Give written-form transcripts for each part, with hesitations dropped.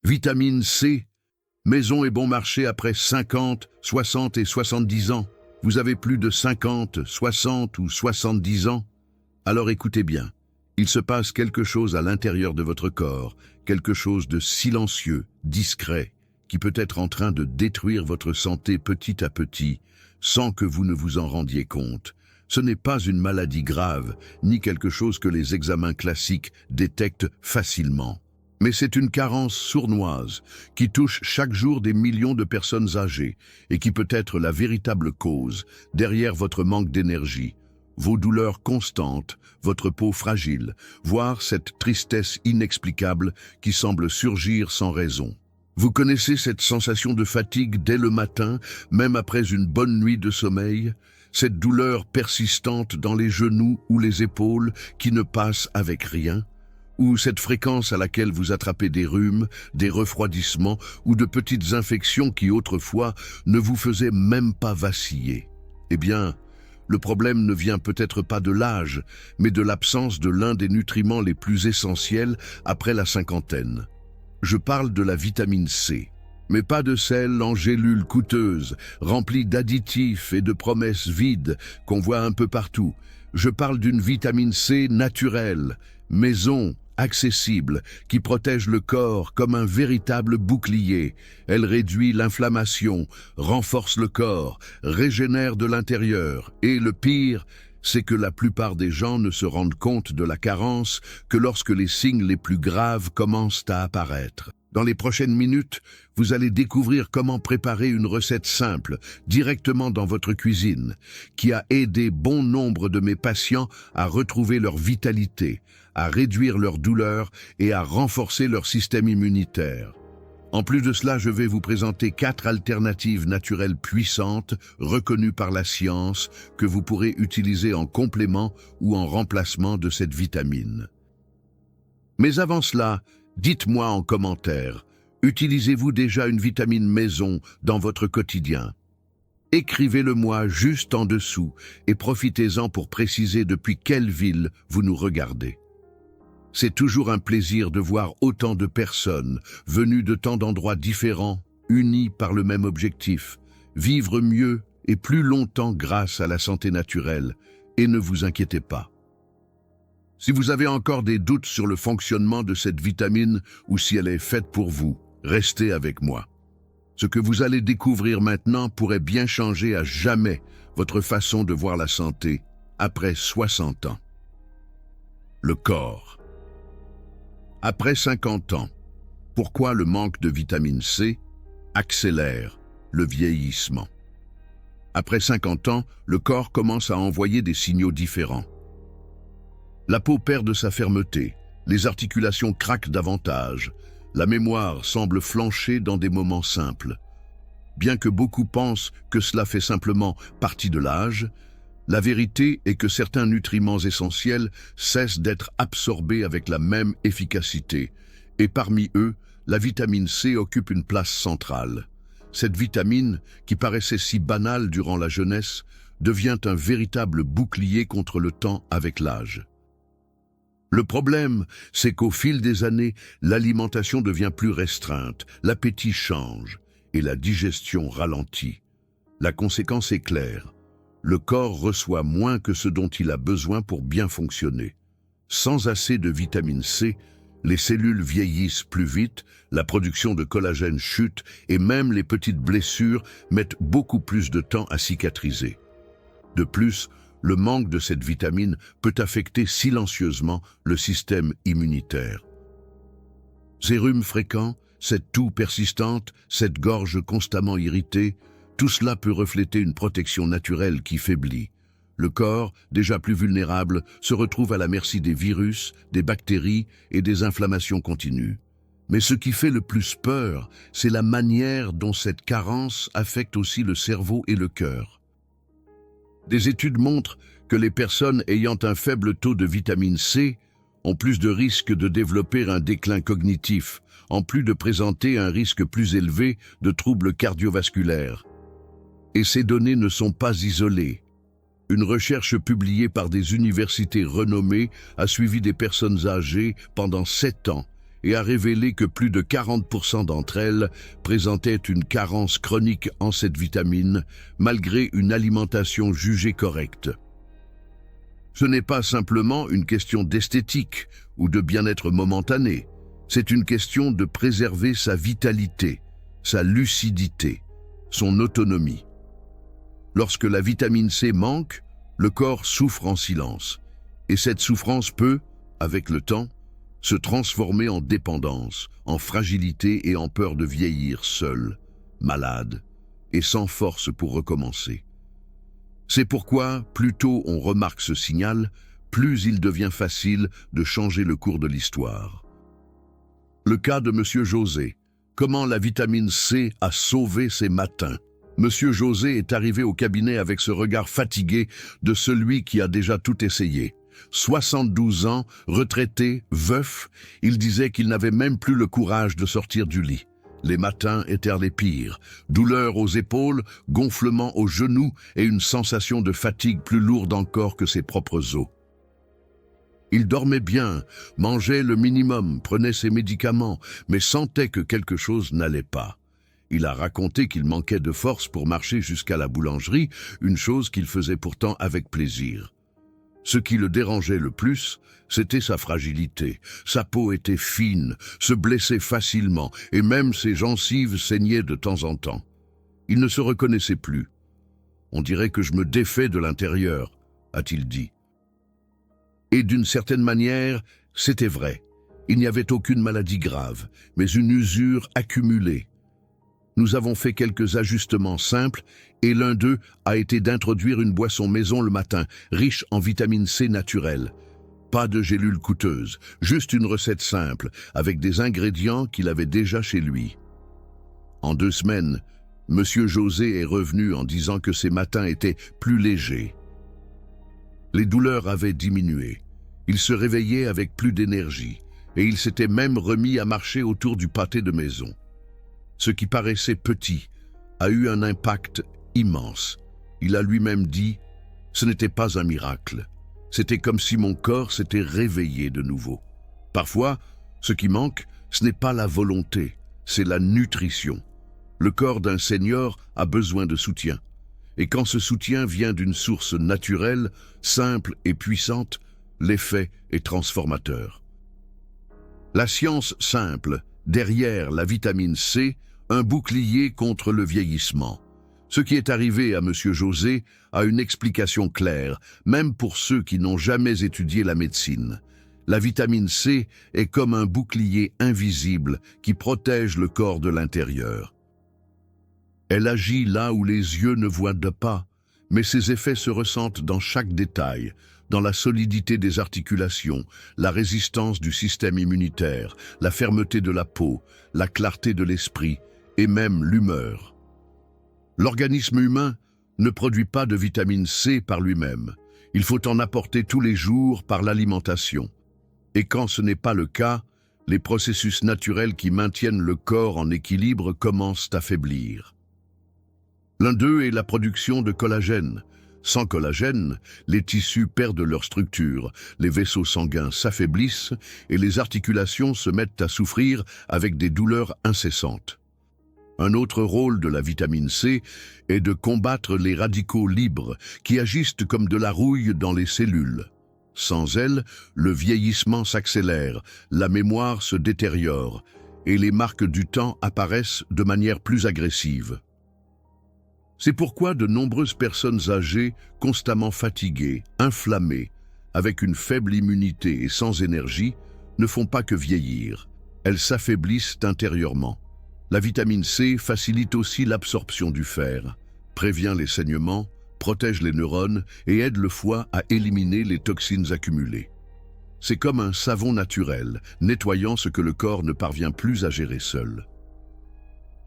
Vitamine C, maison et bon marché après 50, 60 et 70 ans. Vous avez plus de 50, 60 ou 70 ans? Alors écoutez bien. Il se passe quelque chose à l'intérieur de votre corps, quelque chose de silencieux, discret, qui peut être en train de détruire votre santé petit à petit, sans que vous ne vous en rendiez compte. Ce n'est pas une maladie grave, ni quelque chose que les examens classiques détectent facilement. Mais c'est une carence sournoise qui touche chaque jour des millions de personnes âgées et qui peut être la véritable cause derrière votre manque d'énergie, vos douleurs constantes, votre peau fragile, voire cette tristesse inexplicable qui semble surgir sans raison. Vous connaissez cette sensation de fatigue dès le matin, même après une bonne nuit de sommeil? Cette douleur persistante dans les genoux ou les épaules qui ne passe avec rien? Ou cette fréquence à laquelle vous attrapez des rhumes, des refroidissements ou de petites infections qui autrefois ne vous faisaient même pas vaciller? Eh bien, le problème ne vient peut-être pas de l'âge, mais de l'absence de l'un des nutriments les plus essentiels après la cinquantaine. Je parle de la vitamine C, mais pas de celle en gélules coûteuses, remplie d'additifs et de promesses vides qu'on voit un peu partout. Je parle d'une vitamine C naturelle, maison, accessible, qui protège le corps comme un véritable bouclier. Elle réduit l'inflammation, renforce le corps, régénère de l'intérieur. Et le pire, c'est que la plupart des gens ne se rendent compte de la carence que lorsque les signes les plus graves commencent à apparaître. Dans les prochaines minutes, vous allez découvrir comment préparer une recette simple, directement dans votre cuisine, qui a aidé bon nombre de mes patients à retrouver leur vitalité, à réduire leur douleur et à renforcer leur système immunitaire. En plus de cela, je vais vous présenter 4 alternatives naturelles puissantes, reconnues par la science, que vous pourrez utiliser en complément ou en remplacement de cette vitamine. Mais avant cela, dites-moi en commentaire, utilisez-vous déjà une vitamine maison dans votre quotidien? Écrivez-le-moi juste en dessous et profitez-en pour préciser depuis quelle ville vous nous regardez. C'est toujours un plaisir de voir autant de personnes venues de tant d'endroits différents, unies par le même objectif, vivre mieux et plus longtemps grâce à la santé naturelle. Et ne vous inquiétez pas. Si vous avez encore des doutes sur le fonctionnement de cette vitamine ou si elle est faite pour vous, restez avec moi. Ce que vous allez découvrir maintenant pourrait bien changer à jamais votre façon de voir la santé après 60 ans. Le corps. Après 50 ans, pourquoi le manque de vitamine C accélère le vieillissement? Après 50 ans, le corps commence à envoyer des signaux différents. La peau perd de sa fermeté, les articulations craquent davantage, la mémoire semble flancher dans des moments simples. Bien que beaucoup pensent que cela fait simplement partie de l'âge, la vérité est que certains nutriments essentiels cessent d'être absorbés avec la même efficacité, et parmi eux, la vitamine C occupe une place centrale. Cette vitamine, qui paraissait si banale durant la jeunesse, devient un véritable bouclier contre le temps avec l'âge. Le problème, c'est qu'au fil des années, l'alimentation devient plus restreinte, l'appétit change et la digestion ralentit. La conséquence est claire. Le corps reçoit moins que ce dont il a besoin pour bien fonctionner. Sans assez de vitamine C, les cellules vieillissent plus vite, la production de collagène chute et même les petites blessures mettent beaucoup plus de temps à cicatriser. De plus, le manque de cette vitamine peut affecter silencieusement le système immunitaire. Ces rhumes fréquents, cette toux persistante, cette gorge constamment irritée, tout cela peut refléter une protection naturelle qui faiblit. Le corps, déjà plus vulnérable, se retrouve à la merci des virus, des bactéries et des inflammations continues. Mais ce qui fait le plus peur, c'est la manière dont cette carence affecte aussi le cerveau et le cœur. Des études montrent que les personnes ayant un faible taux de vitamine C ont plus de risques de développer un déclin cognitif, en plus de présenter un risque plus élevé de troubles cardiovasculaires. Et ces données ne sont pas isolées. Une recherche publiée par des universités renommées a suivi des personnes âgées pendant 7 ans et a révélé que plus de 40% d'entre elles présentaient une carence chronique en cette vitamine, malgré une alimentation jugée correcte. Ce n'est pas simplement une question d'esthétique ou de bien-être momentané, c'est une question de préserver sa vitalité, sa lucidité, son autonomie. Lorsque la vitamine C manque, le corps souffre en silence, et cette souffrance peut, avec le temps, se transformer en dépendance, en fragilité et en peur de vieillir seul, malade et sans force pour recommencer. C'est pourquoi, plus tôt on remarque ce signal, plus il devient facile de changer le cours de l'histoire. Le cas de M. José. Comment la vitamine C a sauvé ses matins? M. José est arrivé au cabinet avec ce regard fatigué de celui qui a déjà tout essayé. 72 ans, retraité, veuf, il disait qu'il n'avait même plus le courage de sortir du lit. Les matins étaient les pires. Douleurs aux épaules, gonflements aux genoux et une sensation de fatigue plus lourde encore que ses propres os. Il dormait bien, mangeait le minimum, prenait ses médicaments, mais sentait que quelque chose n'allait pas. Il a raconté qu'il manquait de force pour marcher jusqu'à la boulangerie, une chose qu'il faisait pourtant avec plaisir. Ce qui le dérangeait le plus, c'était sa fragilité. Sa peau était fine, se blessait facilement, et même ses gencives saignaient de temps en temps. Il ne se reconnaissait plus. « On dirait que je me défais de l'intérieur », a-t-il dit. Et d'une certaine manière, c'était vrai. Il n'y avait aucune maladie grave, mais une usure accumulée. Nous avons fait quelques ajustements simples et l'un d'eux a été d'introduire une boisson maison le matin, riche en vitamine C naturelle. Pas de gélules coûteuses, juste une recette simple, avec des ingrédients qu'il avait déjà chez lui. En 2 semaines, M. José est revenu en disant que ses matins étaient plus légers. Les douleurs avaient diminué. Il se réveillait avec plus d'énergie et il s'était même remis à marcher autour du pâté de maison. Ce qui paraissait petit a eu un impact immense. Il a lui-même dit « Ce n'était pas un miracle. C'était comme si mon corps s'était réveillé de nouveau. » Parfois, ce qui manque, ce n'est pas la volonté, c'est la nutrition. Le corps d'un senior a besoin de soutien. Et quand ce soutien vient d'une source naturelle, simple et puissante, l'effet est transformateur. La science simple, derrière la vitamine C, un bouclier contre le vieillissement. Ce qui est arrivé à M. José a une explication claire, même pour ceux qui n'ont jamais étudié la médecine. La vitamine C est comme un bouclier invisible qui protège le corps de l'intérieur. Elle agit là où les yeux ne voient pas, mais ses effets se ressentent dans chaque détail, dans la solidité des articulations, la résistance du système immunitaire, la fermeté de la peau, la clarté de l'esprit et même l'humeur. L'organisme humain ne produit pas de vitamine C par lui-même. Il faut en apporter tous les jours par l'alimentation. Et quand ce n'est pas le cas, les processus naturels qui maintiennent le corps en équilibre commencent à faiblir. L'un d'eux est la production de collagène. Sans collagène, les tissus perdent leur structure, les vaisseaux sanguins s'affaiblissent et les articulations se mettent à souffrir avec des douleurs incessantes. Un autre rôle de la vitamine C est de combattre les radicaux libres qui agissent comme de la rouille dans les cellules. Sans elle, le vieillissement s'accélère, la mémoire se détériore et les marques du temps apparaissent de manière plus agressive. C'est pourquoi de nombreuses personnes âgées, constamment fatiguées, inflammées, avec une faible immunité et sans énergie, ne font pas que vieillir. Elles s'affaiblissent intérieurement. La vitamine C facilite aussi l'absorption du fer, prévient les saignements, protège les neurones et aide le foie à éliminer les toxines accumulées. C'est comme un savon naturel, nettoyant ce que le corps ne parvient plus à gérer seul.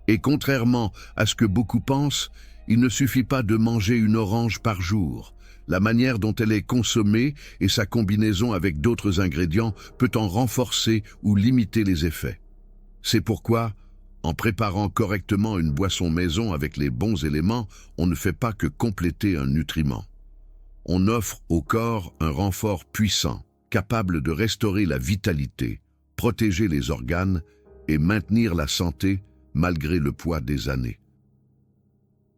Et contrairement à ce que beaucoup pensent, il ne suffit pas de manger une orange par jour. La manière dont elle est consommée et sa combinaison avec d'autres ingrédients peut en renforcer ou limiter les effets. C'est pourquoi, en préparant correctement une boisson maison avec les bons éléments, on ne fait pas que compléter un nutriment. On offre au corps un renfort puissant, capable de restaurer la vitalité, protéger les organes et maintenir la santé malgré le poids des années.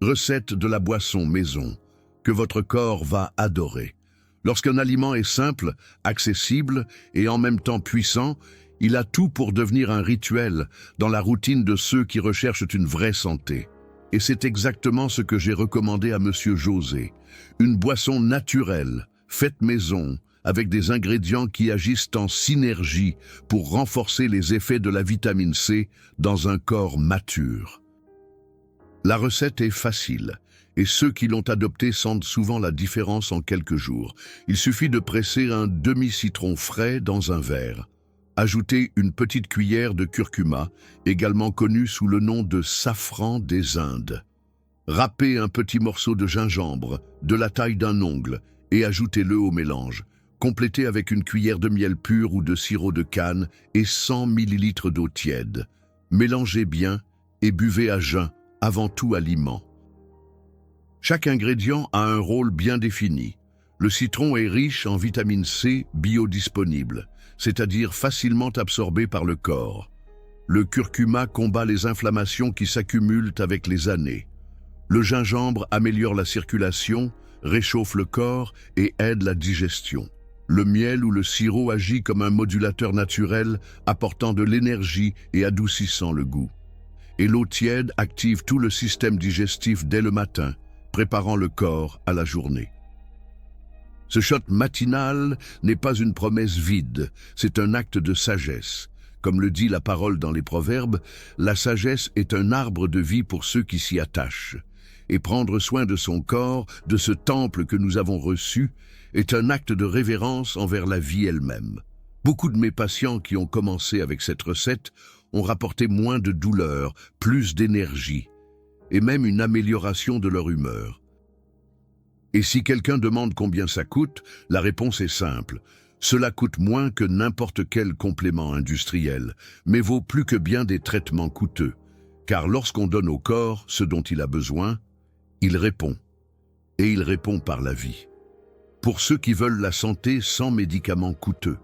Recette de la boisson maison que votre corps va adorer. Lorsqu'un aliment est simple, accessible et en même temps puissant, il a tout pour devenir un rituel dans la routine de ceux qui recherchent une vraie santé. Et c'est exactement ce que j'ai recommandé à Monsieur José. Une boisson naturelle, faite maison, avec des ingrédients qui agissent en synergie pour renforcer les effets de la vitamine C dans un corps mature. La recette est facile, et ceux qui l'ont adoptée sentent souvent la différence en quelques jours. Il suffit de presser un demi-citron frais dans un verre. Ajoutez une petite cuillère de curcuma, également connu sous le nom de safran des Indes. Râpez un petit morceau de gingembre, de la taille d'un ongle, et ajoutez-le au mélange. Complétez avec une cuillère de miel pur ou de sirop de canne et 100 ml d'eau tiède. Mélangez bien et buvez à jeun, avant tout aliment. Chaque ingrédient a un rôle bien défini. Le citron est riche en vitamine C biodisponible, c'est-à-dire facilement absorbée par le corps. Le curcuma combat les inflammations qui s'accumulent avec les années. Le gingembre améliore la circulation, réchauffe le corps et aide la digestion. Le miel ou le sirop agit comme un modulateur naturel, apportant de l'énergie et adoucissant le goût. Et l'eau tiède active tout le système digestif dès le matin, préparant le corps à la journée. Ce shot matinal n'est pas une promesse vide, c'est un acte de sagesse. Comme le dit la parole dans les Proverbes, la sagesse est un arbre de vie pour ceux qui s'y attachent. Et prendre soin de son corps, de ce temple que nous avons reçu, est un acte de révérence envers la vie elle-même. Beaucoup de mes patients qui ont commencé avec cette recette ont rapporté moins de douleur, plus d'énergie, et même une amélioration de leur humeur. Et si quelqu'un demande combien ça coûte, la réponse est simple. Cela coûte moins que n'importe quel complément industriel, mais vaut plus que bien des traitements coûteux. Car lorsqu'on donne au corps ce dont il a besoin, il répond. Et il répond par la vie. Pour ceux qui veulent la santé sans médicaments coûteux,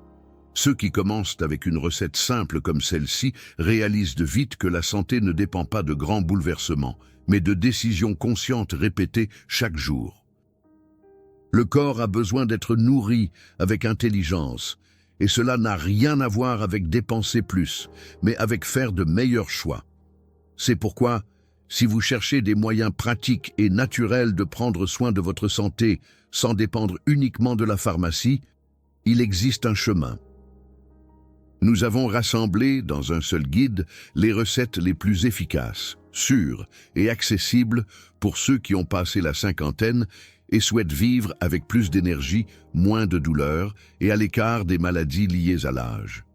ceux qui commencent avec une recette simple comme celle-ci réalisent de vite que la santé ne dépend pas de grands bouleversements, mais de décisions conscientes répétées chaque jour. Le corps a besoin d'être nourri avec intelligence, et cela n'a rien à voir avec dépenser plus, mais avec faire de meilleurs choix. C'est pourquoi, si vous cherchez des moyens pratiques et naturels de prendre soin de votre santé sans dépendre uniquement de la pharmacie, il existe un chemin. Nous avons rassemblé dans un seul guide les recettes les plus efficaces, sûres et accessibles pour ceux qui ont passé la cinquantaine et souhaitent vivre avec plus d'énergie, moins de douleur et à l'écart des maladies liées à l'âge.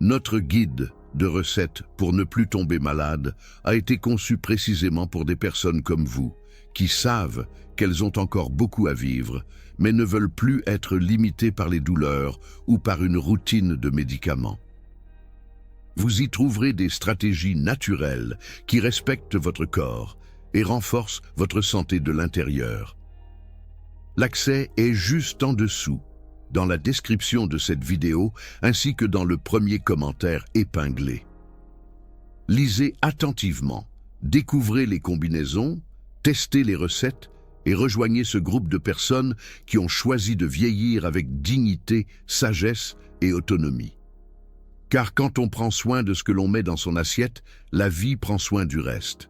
Notre guide de recettes pour ne plus tomber malade a été conçu précisément pour des personnes comme vous, qui savent qu'elles ont encore beaucoup à vivre, mais ne veulent plus être limitées par les douleurs ou par une routine de médicaments. Vous y trouverez des stratégies naturelles qui respectent votre corps et renforcent votre santé de l'intérieur. L'accès est juste en dessous, dans la description de cette vidéo, ainsi que dans le premier commentaire épinglé. Lisez attentivement, découvrez les combinaisons, testez les recettes et rejoignez ce groupe de personnes qui ont choisi de vieillir avec dignité, sagesse et autonomie. Car quand on prend soin de ce que l'on met dans son assiette, la vie prend soin du reste.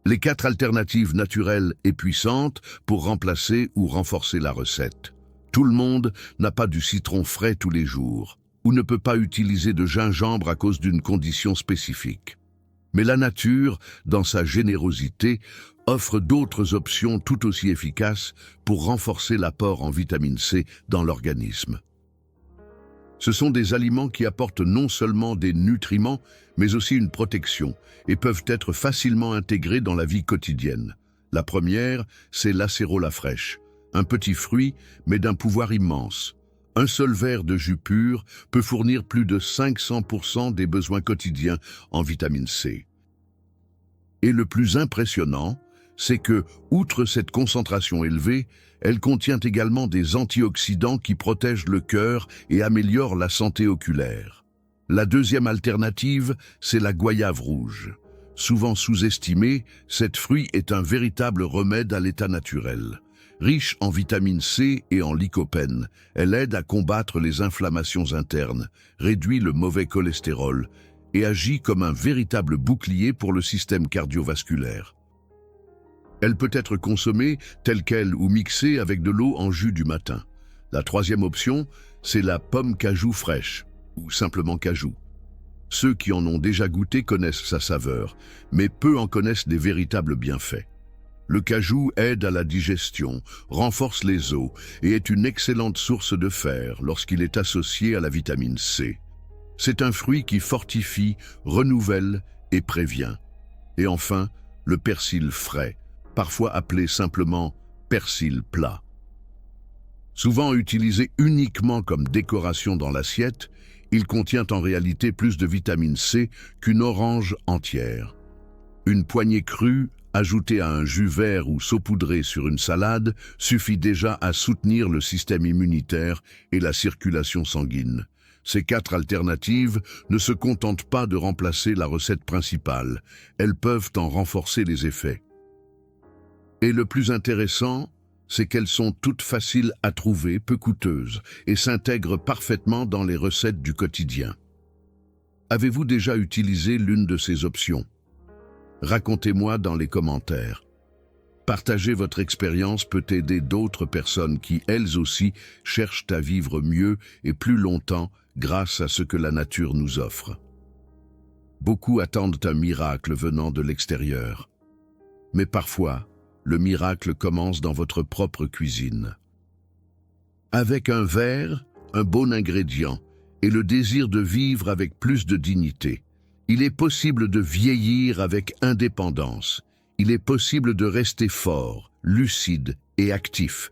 Les 4 alternatives naturelles et puissantes pour remplacer ou renforcer la recette. Tout le monde n'a pas du citron frais tous les jours, ou ne peut pas utiliser de gingembre à cause d'une condition spécifique. Mais la nature, dans sa générosité, offre d'autres options tout aussi efficaces pour renforcer l'apport en vitamine C dans l'organisme. Ce sont des aliments qui apportent non seulement des nutriments, mais aussi une protection, et peuvent être facilement intégrés dans la vie quotidienne. La première, c'est l'acérola fraîche, un petit fruit, mais d'un pouvoir immense. Un seul verre de jus pur peut fournir plus de 500% des besoins quotidiens en vitamine C. Et le plus impressionnant, c'est que, outre cette concentration élevée, elle contient également des antioxydants qui protègent le cœur et améliorent la santé oculaire. La deuxième alternative, c'est la goyave rouge. Souvent sous-estimée, cette fruit est un véritable remède à l'état naturel. Riche en vitamine C et en lycopène, elle aide à combattre les inflammations internes, réduit le mauvais cholestérol et agit comme un véritable bouclier pour le système cardiovasculaire. Elle peut être consommée telle qu'elle ou mixée avec de l'eau en jus du matin. La troisième option, c'est la pomme cajou fraîche, ou simplement cajou. Ceux qui en ont déjà goûté connaissent sa saveur, mais peu en connaissent les véritables bienfaits. Le cajou aide à la digestion, renforce les os et est une excellente source de fer lorsqu'il est associé à la vitamine C. C'est un fruit qui fortifie, renouvelle et prévient. Et enfin, le persil frais, parfois appelé simplement persil plat. Souvent utilisé uniquement comme décoration dans l'assiette, il contient en réalité plus de vitamine C qu'une orange entière. Une poignée crue, ajoutée à un jus vert ou saupoudrée sur une salade, suffit déjà à soutenir le système immunitaire et la circulation sanguine. Ces 4 alternatives ne se contentent pas de remplacer la recette principale, elles peuvent en renforcer les effets. Et le plus intéressant, c'est qu'elles sont toutes faciles à trouver, peu coûteuses, et s'intègrent parfaitement dans les recettes du quotidien. Avez-vous déjà utilisé l'une de ces options? Racontez-moi dans les commentaires. Partager votre expérience peut aider d'autres personnes qui, elles aussi, cherchent à vivre mieux et plus longtemps grâce à ce que la nature nous offre. Beaucoup attendent un miracle venant de l'extérieur. Mais parfois, le miracle commence dans votre propre cuisine. Avec un verre, un bon ingrédient et le désir de vivre avec plus de dignité, il est possible de vieillir avec indépendance. Il est possible de rester fort, lucide et actif.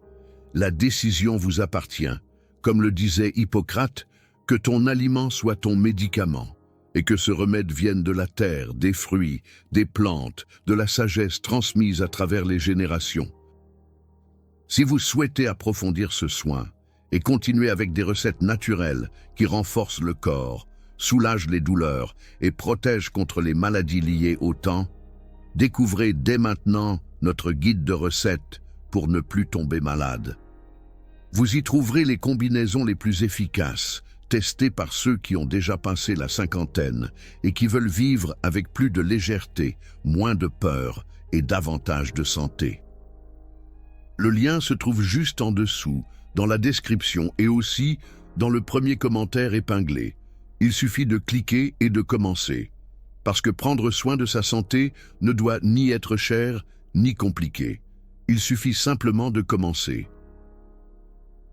La décision vous appartient. Comme le disait Hippocrate, que ton aliment soit ton médicament et que ce remède vienne de la terre, des fruits, des plantes, de la sagesse transmise à travers les générations. Si vous souhaitez approfondir ce soin et continuer avec des recettes naturelles qui renforcent le corps, soulagent les douleurs et protègent contre les maladies liées au temps, découvrez dès maintenant notre guide de recettes pour ne plus tomber malade. Vous y trouverez les combinaisons les plus efficaces, testées par ceux qui ont déjà passé la cinquantaine et qui veulent vivre avec plus de légèreté, moins de peur et davantage de santé. Le lien se trouve juste en dessous, dans la description et aussi dans le premier commentaire épinglé. Il suffit de cliquer et de commencer, parce que prendre soin de sa santé ne doit ni être cher, ni compliqué. Il suffit simplement de commencer.